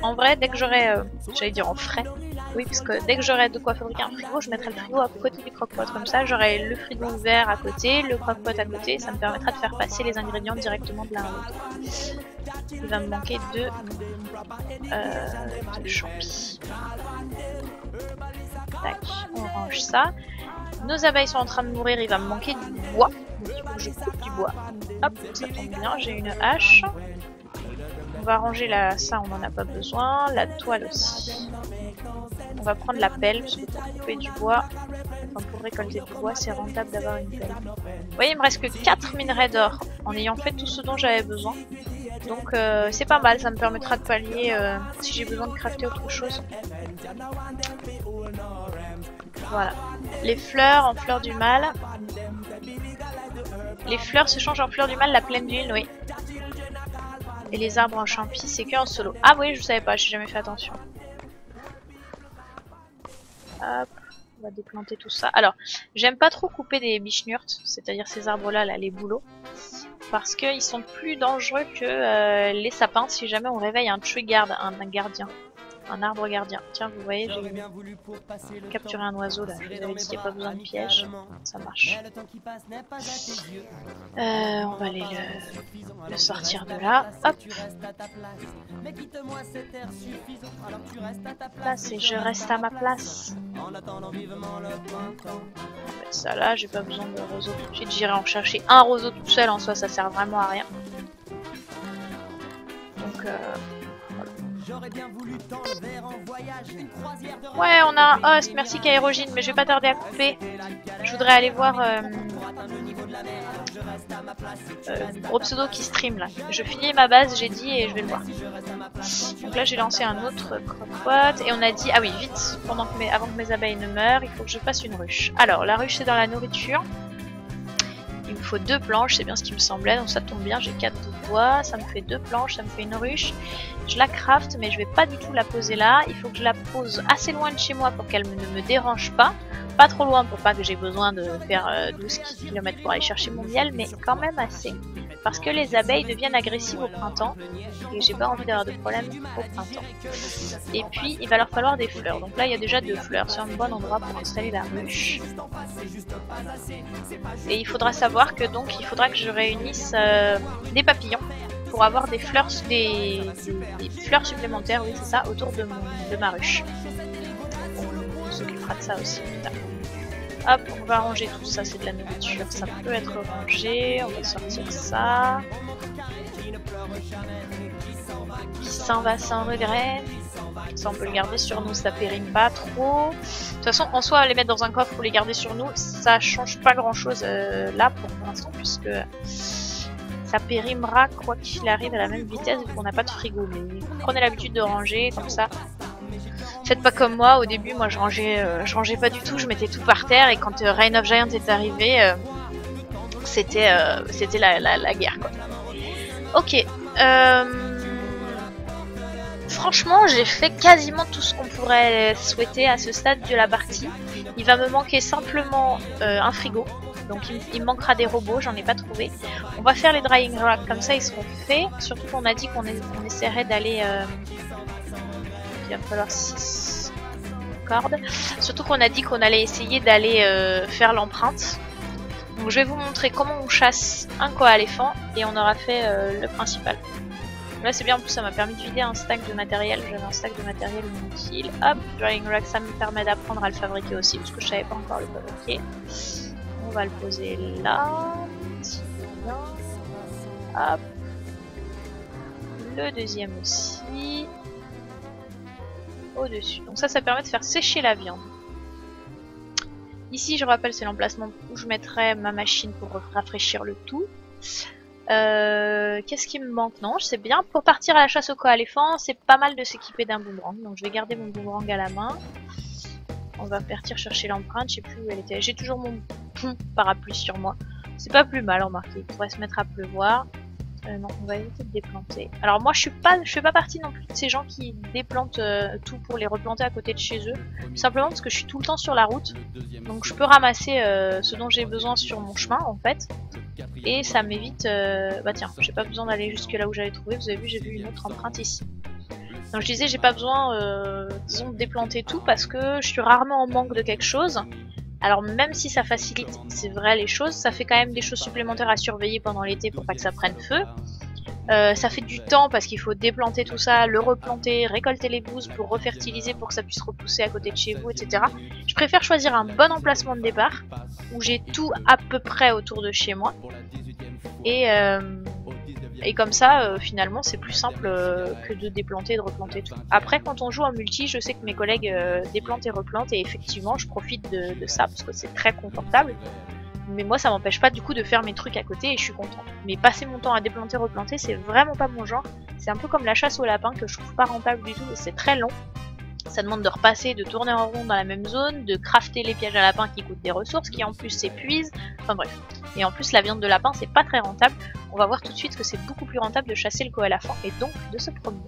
En vrai, dès que j'aurai, j'allais dire en frais, oui, parce que dès que j'aurai de quoi fabriquer un frigo, je mettrai le frigo à côté du croque-pot. Comme ça, j'aurai le frigo ouvert à côté, le croque-pot à côté. Ça me permettra de faire passer les ingrédients directement de l'un à l'autre. Il va me manquer deux champis. Tac, on range ça. Nos abeilles sont en train de mourir, il va me manquer du bois. Donc il faut que je coupe du bois. Hop, ça tombe bien, j'ai une hache. On va ranger ça on n'en a pas besoin. La toile aussi. On va prendre la pelle, parce que pour couper du bois, enfin pour récolter du bois, c'est rentable d'avoir une pelle. Vous voyez, il me reste que 4 minerais d'or en ayant fait tout ce dont j'avais besoin. Donc c'est pas mal, ça me permettra de pallier si j'ai besoin de crafter autre chose. Voilà. Les fleurs en fleurs du mal. Les fleurs se changent en fleurs du mal la pleine lune, oui. Et les arbres en champi, c'est que en solo. Ah oui, je savais pas, j'ai jamais fait attention. Hop, on va déplanter tout ça. Alors, j'aime pas trop couper des bichenurtes, c'est-à-dire ces arbres-là, là, les bouleaux. Parce qu'ils sont plus dangereux que les sapins si jamais on réveille un tree guard, un gardien. Un arbre gardien. Tiens, vous voyez, j'ai capturé un oiseau là. Je vous avais dit qu'il n'y a pas besoin de piège. Ça marche. On va aller le sortir de là. Hop. Là, c'est je reste à ma place. On va mettre ça là. J'ai pas besoin de roseau tout de suite. J'irai en chercher un roseau tout seul. En soi, ça sert vraiment à rien. Donc, ouais, on a un host, merci Kairogine, mais je vais pas tarder à couper. Je voudrais aller voir gros pseudo qui stream là. Je finis ma base, j'ai dit, et je vais le voir. Donc là, j'ai lancé un autre croque-pot et on a dit, ah oui, vite, avant que mes abeilles ne meurent, il faut que je fasse une ruche. Alors, la ruche, c'est dans la nourriture. Il me faut 2 planches, c'est bien ce qui me semblait, donc ça tombe bien, j'ai 4 de bois, ça me fait 2 planches, ça me fait une ruche. Je la craft, mais je vais pas du tout la poser là, il faut que je la pose assez loin de chez moi pour qu'elle ne me dérange pas. Pas trop loin pour pas que j'ai besoin de faire 12 km pour aller chercher mon miel, mais quand même assez. Parce que les abeilles deviennent agressives au printemps, et j'ai pas envie d'avoir de problème au printemps. Et puis, il va leur falloir des fleurs. Donc là, il y a déjà 2 fleurs, c'est un bon endroit pour installer la ruche. Et il faudra savoir que donc, il faudra que je réunisse des papillons pour avoir des fleurs, des fleurs supplémentaires, oui c'est ça, autour de ma ruche. On s'occupera de ça aussi plus tard. Hop, on va ranger tout ça, c'est de la nourriture, ça peut être rangé, on va sortir ça. Pissenlit va sans regret. Ça on peut le garder sur nous, ça périme pas trop. De toute façon, en soi, les mettre dans un coffre ou les garder sur nous, ça change pas grand chose là pour l'instant, puisque ça périmera quoi qu'il arrive à la même vitesse vu qu'on n'a pas de frigo. Mais prenez l'habitude de ranger comme ça. Faites pas comme moi, au début moi je rangeais pas du tout, je mettais tout par terre et quand Reign of Giant est arrivé, c'était la guerre quoi. Ok, franchement j'ai fait quasiment tout ce qu'on pourrait souhaiter à ce stade de la partie. Il va me manquer simplement un frigo, donc il me manquera des robots, j'en ai pas trouvé. On va faire les drying racks, comme ça ils seront faits, surtout qu'on a dit qu'on essaierait d'aller... il va falloir 6 cordes. Surtout qu'on a dit qu'on allait essayer d'aller faire l'empreinte. Donc je vais vous montrer comment on chasse un koa-éléphant et on aura fait le principal. Là c'est bien, en plus ça m'a permis de vider un stack de matériel. J'avais un stack de matériel inutile. Hop, drying rack, ça me permet d'apprendre à le fabriquer aussi parce que je savais pas encore le fabriquer. On va le poser là. Hop. Le deuxième aussi. Au-dessus. Donc ça permet de faire sécher la viande. Ici, je rappelle, c'est l'emplacement où je mettrai ma machine pour rafraîchir le tout. Qu'est-ce qui me manque? Non, je sais bien. Pour partir à la chasse au koa-éléphant, c'est pas mal de s'équiper d'un boomerang. Donc je vais garder mon boomerang à la main. On va partir chercher l'empreinte. Je sais plus où elle était. J'ai toujours mon parapluie sur moi. C'est pas plus mal, remarquez. Il pourrait se mettre à pleuvoir. Non, on va éviter de déplanter. Alors moi je fais pas partie non plus de ces gens qui déplantent tout pour les replanter à côté de chez eux. Simplement parce que je suis tout le temps sur la route. Donc je peux ramasser ce dont j'ai besoin sur mon chemin en fait. Et ça m'évite... bah tiens, j'ai pas besoin d'aller jusque là où j'avais trouvé. Vous avez vu, j'ai vu une autre empreinte ici. Donc je disais, j'ai pas besoin, disons, de déplanter tout parce que je suis rarement en manque de quelque chose. Alors même si ça facilite, c'est vrai, les choses, ça fait quand même des choses supplémentaires à surveiller pendant l'été pour pas que ça prenne feu. Ça fait du temps parce qu'il faut déplanter tout ça, le replanter, récolter les bouses pour refertiliser pour que ça puisse repousser à côté de chez vous, etc. Je préfère choisir un bon emplacement de départ où j'ai tout à peu près autour de chez moi. Et comme ça, finalement, c'est plus simple que de déplanter et de replanter tout. Après, quand on joue en multi, je sais que mes collègues déplantent et replantent et effectivement, je profite de ça parce que c'est très confortable. Mais moi, ça m'empêche pas du coup de faire mes trucs à côté et je suis contente. Mais passer mon temps à déplanter, replanter, c'est vraiment pas mon genre. C'est un peu comme la chasse au lapin que je trouve pas rentable du tout et c'est très long. Ça demande de repasser, de tourner en rond dans la même zone, de crafter les pièges à lapin qui coûtent des ressources, qui en plus s'épuisent. Enfin bref. Et en plus, la viande de lapin, c'est pas très rentable. On va voir tout de suite que c'est beaucoup plus rentable de chasser le coélaphant et donc de se promener.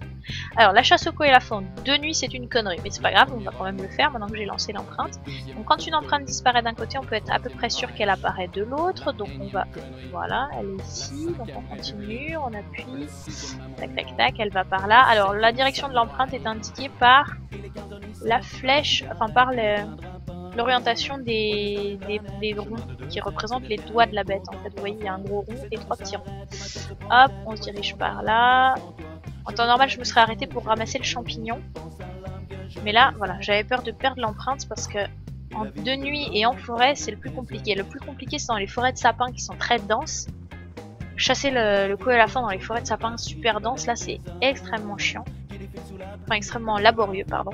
Alors, la chasse au coélaphant de nuit, c'est une connerie, mais c'est pas grave, on va quand même le faire maintenant que j'ai lancé l'empreinte. Donc, quand une empreinte disparaît d'un côté, on peut être à peu près sûr qu'elle apparaît de l'autre. Donc, on va. Voilà, elle est ici. Donc, on continue, on appuie. Tac, tac, tac, elle va par là. Alors, la direction de l'empreinte est indiquée par la flèche, enfin par l'orientation des ronds qui représentent les doigts de la bête. En fait, vous voyez, il y a un gros rond et 3 petits ronds. Hop, on se dirige par là. En temps normal, je me serais arrêtée pour ramasser le champignon. Mais là, voilà, j'avais peur de perdre l'empreinte parce que de nuit et en forêt, c'est le plus compliqué. Le plus compliqué, c'est dans les forêts de sapins qui sont très denses. Chasser le coélaphant dans les forêts de sapins super denses, là, c'est extrêmement chiant. Enfin, extrêmement laborieux, pardon.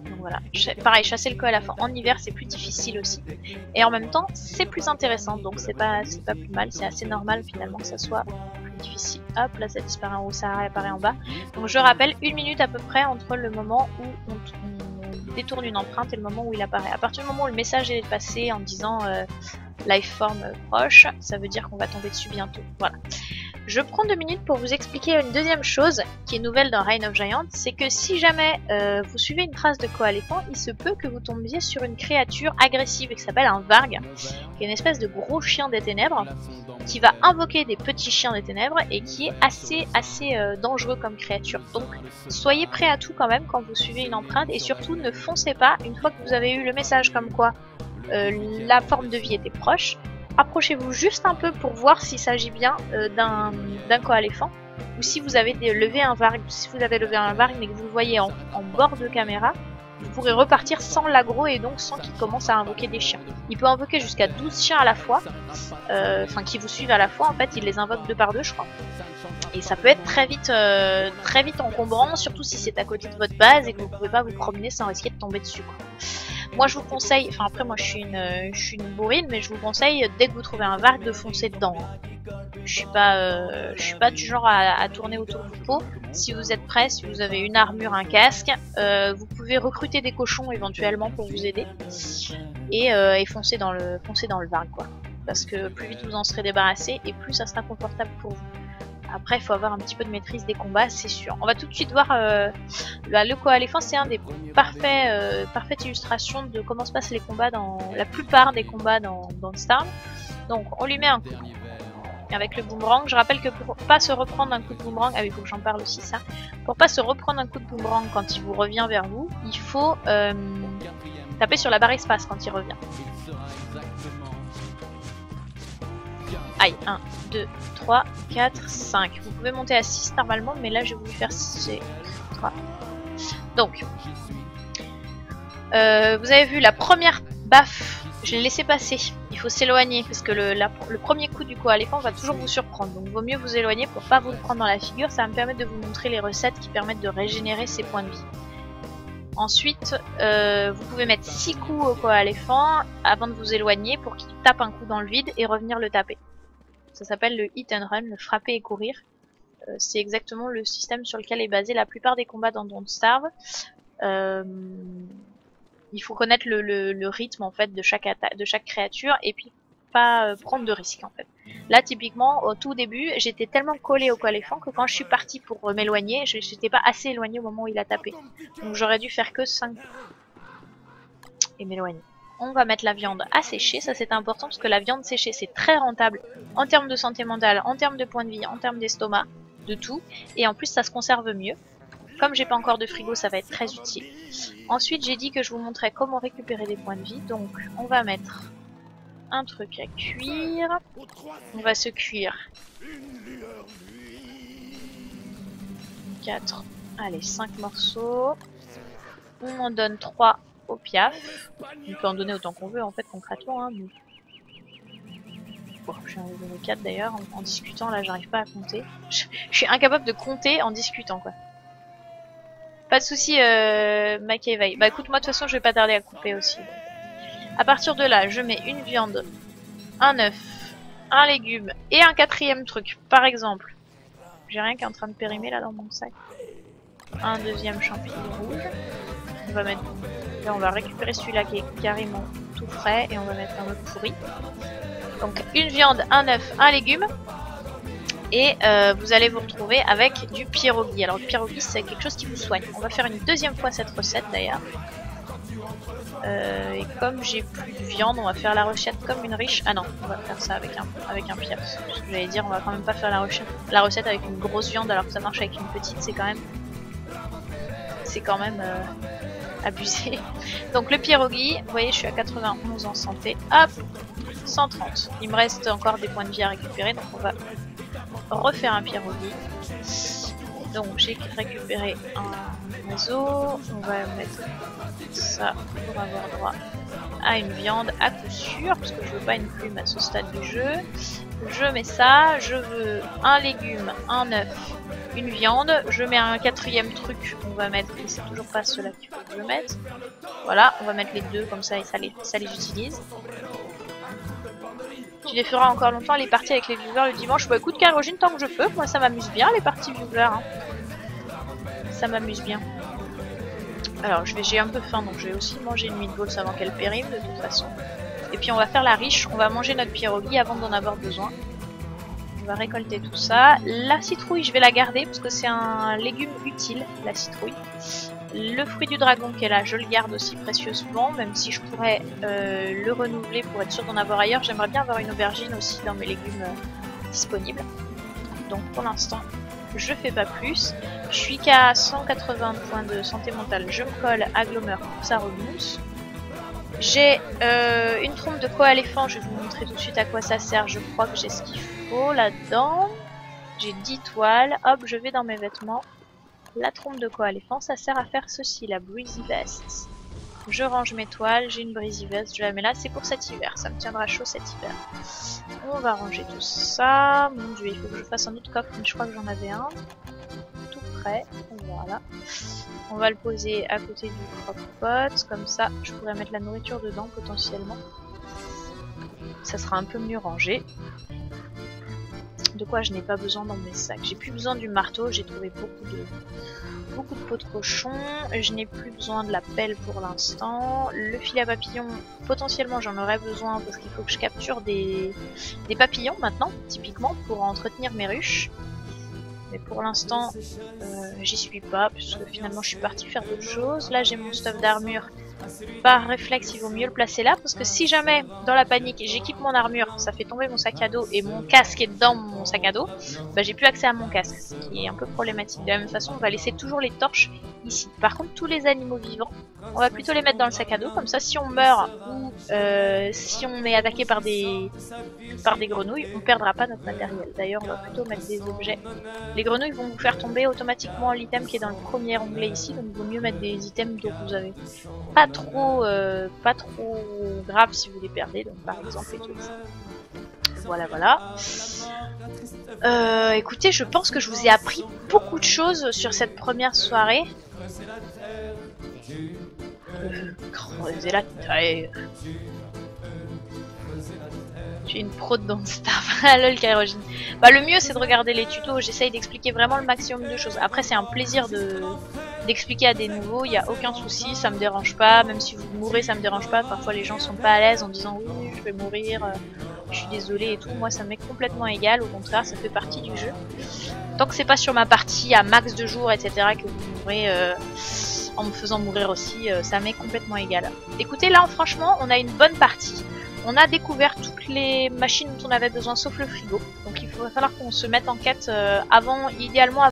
Donc voilà, pareil, chasser le coélaphant en hiver, c'est plus difficile aussi. Et en même temps, c'est plus intéressant, donc c'est pas plus mal, c'est assez normal finalement que ça soit plus difficile. Hop, là ça disparaît en haut, ça apparaît en bas. Donc je rappelle, 1 minute à peu près entre le moment où on détourne une empreinte et le moment où il apparaît. À partir du moment où le message est passé en disant Lifeform proche, ça veut dire qu'on va tomber dessus bientôt. Voilà. Je prends 2 minutes pour vous expliquer une deuxième chose qui est nouvelle dans Reign of Giants, c'est que si jamais vous suivez une trace de coélaphant, il se peut que vous tombiez sur une créature agressive qui s'appelle un varg, qui est une espèce de gros chien des ténèbres, qui va invoquer des petits chiens des ténèbres et qui est assez dangereux comme créature. Donc soyez prêts à tout quand même quand vous suivez une empreinte et surtout ne foncez pas une fois que vous avez eu le message comme quoi la forme de vie était proche. Approchez-vous juste un peu pour voir s'il s'agit bien d'un coélaphant ou si vous avez levé un varg. Si vous avez levé un varg mais que vous le voyez en bord de caméra, vous pourrez repartir sans l'aggro et donc sans qu'il commence à invoquer des chiens. Il peut invoquer jusqu'à 12 chiens à la fois, enfin qui vous suivent à la fois, en fait il les invoque 2 par 2 je crois. Et ça peut être très vite encombrant, surtout si c'est à côté de votre base et que vous pouvez pas vous promener sans risquer de tomber dessus, quoi. Moi je vous conseille, enfin après moi je suis une bourrine, mais je vous conseille dès que vous trouvez un varg de foncer dedans. Je suis pas du genre à tourner autour du pot. Si vous êtes prêts, si vous avez une armure, un casque, vous pouvez recruter des cochons éventuellement pour vous aider et foncer dans le varg quoi. Parce que plus vite vous en serez débarrassé et plus ça sera confortable pour vous. Après, il faut avoir un petit peu de maîtrise des combats, c'est sûr. On va tout de suite voir le coélaphant, c'est un des parfaites illustrations de comment se passent les combats dans la plupart des combats dans Storm. Donc, on lui met un coup avec le boomerang. Je rappelle que pour pas se reprendre un coup de boomerang, ah oui, il faut que j'en parle aussi ça. Pour pas se reprendre un coup de boomerang quand il vous revient vers vous, il faut taper sur la barre espace quand il revient. Aïe, 1, 2, 3, 4, 5. Vous pouvez monter à 6 normalement, mais là j'ai voulu faire 6, 3. Donc, vous avez vu la première baffe, je l'ai laissé passer. Il faut s'éloigner parce que le premier coup du coélaphant va toujours vous surprendre. Donc, vaut mieux vous éloigner pour pas vous le prendre dans la figure. Ça va me permettre de vous montrer les recettes qui permettent de régénérer ses points de vie. Ensuite, vous pouvez mettre 6 coups au coélaphant avant de vous éloigner pour qu'il tape un coup dans le vide et revenir le taper. Ça s'appelle le hit and run, le frapper et courir. C'est exactement le système sur lequel est basé la plupart des combats dans Don't Starve. Il faut connaître le rythme en fait de chaque créature et puis pas prendre de risques en fait. Là typiquement au tout début j'étais tellement collée au coélaphant que quand je suis partie pour m'éloigner, j'étais pas assez éloignée au moment où il a tapé. Donc j'aurais dû faire que 5 et m'éloigner. On va mettre la viande à sécher, ça c'est important parce que la viande séchée c'est très rentable en termes de santé mentale, en termes de points de vie, en termes d'estomac, de tout. Et en plus ça se conserve mieux. Comme j'ai pas encore de frigo, ça va être très utile. Ensuite, j'ai dit que je vous montrais comment récupérer des points de vie. Donc, on va mettre un truc à cuire. On va se cuire 4, allez, 5 morceaux. On en donne 3 au piaf. On peut en donner autant qu'on veut en fait concrètement. Hein, mais... bon, je suis arrivé au 4 d'ailleurs. En discutant là, j'arrive pas à compter. Je suis incapable de compter en discutant quoi. Pas de soucis, McEveil. Bah écoute, moi de toute façon je vais pas tarder à couper aussi. À partir de là, je mets une viande, un œuf, un légume et un 4e truc. Par exemple, j'ai rien qui est en train de périmer là dans mon sac. Un 2e champignon rouge. On va mettre, là on va récupérer celui-là qui est carrément tout frais et on va mettre un autre pourri. Donc une viande, un œuf, un légume. Et vous allez vous retrouver avec du pierogi. Alors le pierogi c'est quelque chose qui vous soigne. On va faire une 2e fois cette recette d'ailleurs. Et comme j'ai plus de viande, on va faire la recette comme une riche. Ah non, on va faire ça avec un piaf. J'allais dire, on va quand même pas faire la recette avec une grosse viande alors que ça marche avec une petite. C'est quand même abusé. Donc le pierogi, vous voyez, je suis à 91 en santé. Hop, 130. Il me reste encore des points de vie à récupérer, donc on va refaire un pierogi. Donc j'ai récupéré un oiseau, on va mettre ça pour avoir droit à une viande à coup sûr, parce que je veux pas une plume à ce stade du jeu. Je mets ça, je veux un légume, un œuf, une viande, je mets un 4e truc, on va mettre, c'est toujours pas cela qu'il faut que je mette. Voilà, on va mettre les deux comme ça et ça les utilise. Tu les feras encore longtemps les parties avec les viewers le dimanche. Bah écoute Kérogène, tant que je peux, moi ça m'amuse bien les parties viewers. Hein. Ça m'amuse bien. Alors j'ai un peu faim donc je vais aussi manger une meatballs avant qu'elle périme de toute façon. Et puis on va faire la riche, on va manger notre pierogi avant d'en avoir besoin. On va récolter tout ça. La citrouille je vais la garder parce que c'est un légume utile, la citrouille. Le fruit du dragon qui est là, je le garde aussi précieusement, même si je pourrais le renouveler pour être sûr d'en avoir ailleurs. J'aimerais bien avoir une aubergine aussi dans mes légumes disponibles. Donc pour l'instant, je fais pas plus. Je suis qu'à 180 points de santé mentale. Je me colle à Glomer pour que ça remousse. J'ai une trompe de coéléphant, je vais vous montrer tout de suite à quoi ça sert. Je crois que j'ai ce qu'il faut là-dedans. J'ai 10 toiles. Hop, je vais dans mes vêtements. La trompe de coéléphant, ça sert à faire ceci, la breezy vest. Je range mes toiles, j'ai une breezy vest, je la mets là, c'est pour cet hiver, ça me tiendra chaud cet hiver. On va ranger tout ça. Mon dieu, il faut que je fasse un autre coffre, mais je crois que j'en avais un. Tout prêt, voilà. On va le poser à côté du crock-pot, comme ça je pourrais mettre la nourriture dedans potentiellement. Ça sera un peu mieux rangé. De quoi je n'ai pas besoin dans mes sacs. J'ai plus besoin du marteau, j'ai trouvé beaucoup de peaux de cochon. Je n'ai plus besoin de la pelle pour l'instant. Le filet à papillons, potentiellement j'en aurais besoin parce qu'il faut que je capture des papillons maintenant, typiquement, pour entretenir mes ruches. Mais pour l'instant, j'y suis pas, puisque finalement je suis partie faire d'autres choses. Là j'ai mon stuff d'armure. Par réflexe, il vaut mieux le placer là, parce que si jamais, dans la panique, j'équipe mon armure, ça fait tomber mon sac à dos, et mon casque est dans mon sac à dos, bah j'ai plus accès à mon casque, ce qui est un peu problématique. De la même façon, on va laisser toujours les torches ici. Par contre, tous les animaux vivants, on va plutôt les mettre dans le sac à dos, comme ça si on meurt, ou si on est attaqué par des grenouilles, on perdra pas notre matériel. D'ailleurs, on va plutôt mettre des objets. Les grenouilles vont vous faire tomber automatiquement l'item qui est dans le premier onglet ici, donc il vaut mieux mettre des items dont vous avez pas trop grave si vous les perdez, donc par exemple les trucs. Voilà. Écoutez, je pense que je vous ai appris beaucoup de choses sur cette première soirée. Creuser la taille. Je suis une pro de Don't Starve. Ah lol, Kérogène. Bah le mieux c'est de regarder les tutos, j'essaye d'expliquer vraiment le maximum de choses. Après c'est un plaisir d'expliquer à des nouveaux, il n'y a aucun souci, ça me dérange pas, même si vous mourrez ça me dérange pas. Parfois les gens sont pas à l'aise en disant oui je vais mourir, je suis désolée et tout. Moi ça m'est complètement égal, au contraire ça fait partie du jeu. Tant que c'est pas sur ma partie à max de jours etc que vous mourrez en me faisant mourir aussi, ça m'est complètement égal. Écoutez là franchement on a une bonne partie. On a découvert toutes les machines dont on avait besoin sauf le frigo. Donc il va falloir qu'on se mette en quête avant, idéalement